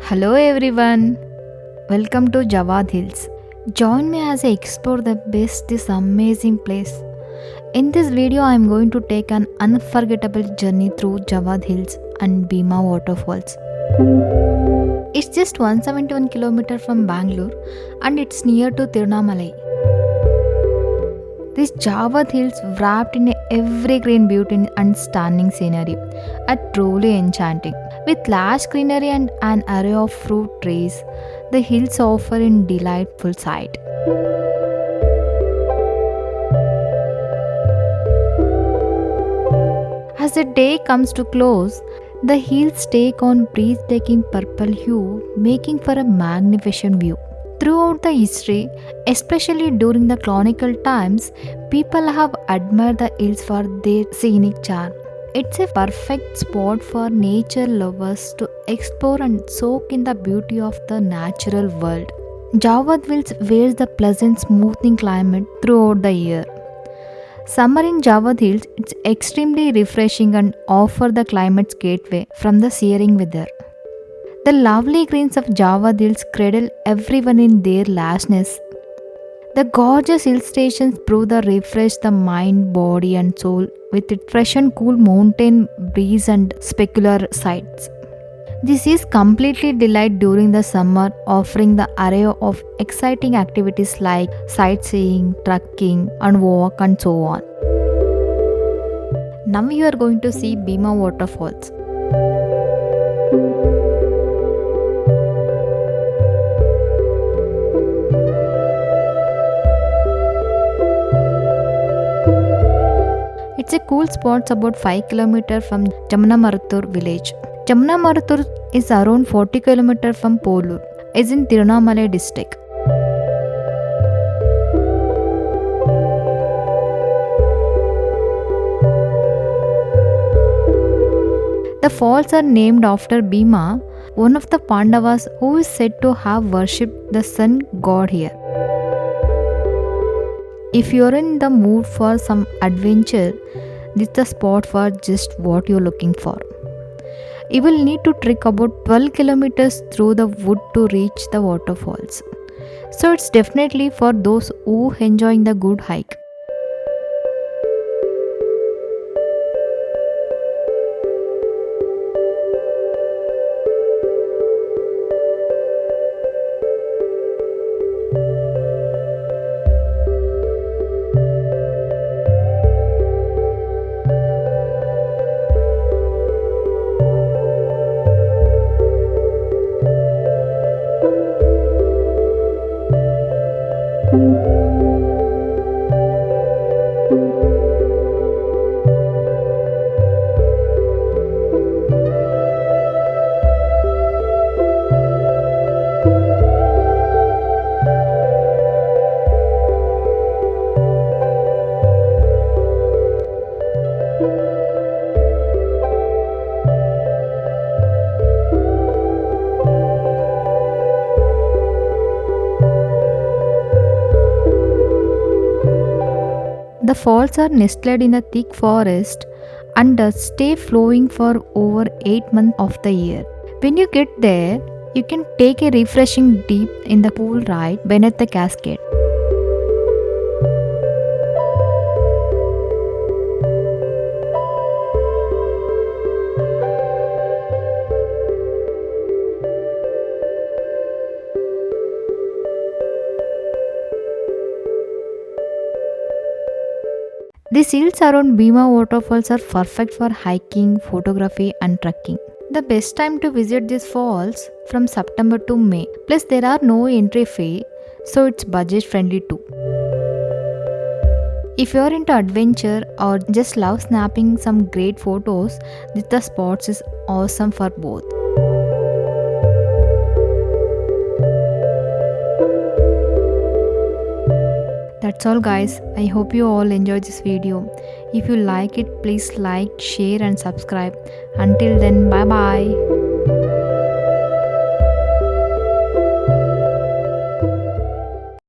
Hello everyone, welcome to Jawadhu Hills. Join me as I explore the best this amazing place. In this video, I am going to take an unforgettable journey through Jawadhu Hills and Beema Waterfalls. It's just 171 km from Bangalore and it's near to Thiruvannamalai. This Jawadhu Hills wrapped in evergreen beauty and stunning scenery are truly enchanting. With lush greenery and an array of fruit trees, the hills offer a delightful sight. As the day comes to close, the hills take on breathtaking purple hue, making for a magnificent view. Throughout the history, especially during the colonial times, people have admired the hills for their scenic charm. It's a perfect spot for nature lovers to explore and soak in the beauty of the natural world. Jawadhu Hills wears the pleasant smoothing climate throughout the year. Summer in Jawadhu Hills it's extremely refreshing and offers the climate's gateway from the searing weather. The lovely greens of Jawadhu Hills cradle everyone in their lashness. The gorgeous hill stations prove the refresh the mind, body and soul with its fresh and cool mountain breeze and specular sights. This is completely delight during the summer, offering the array of exciting activities like sightseeing, trekking and walk and so on. Now you are going to see Beema Waterfalls. It's a cool spot about 5 km from Jamunamarathur village. Jamunamarathur is around 40 km from Polur, is in Thiruvannamalai district. The falls are named after Bheema, one of the Pandavas who is said to have worshipped the sun god here. If you are in the mood for some adventure, this is the spot for just what you are looking for. You will need to trek about 12 kilometers through the wood to reach the waterfalls. So it's definitely for those who enjoying the good hike. The falls are nestled in a thick forest and stay flowing for over 8 months of the year. When you get there, you can take a refreshing dip in the pool right beneath the cascade. These hills around Beema Waterfalls are perfect for hiking, photography and trekking. The best time to visit these falls from September to May. Plus there are no entry fee, so it's budget friendly too. If you are into adventure or just love snapping some great photos, this spot is awesome for both. That's all guys, I hope you all enjoyed this video. If you like it, please like, share and subscribe. Until then, bye bye.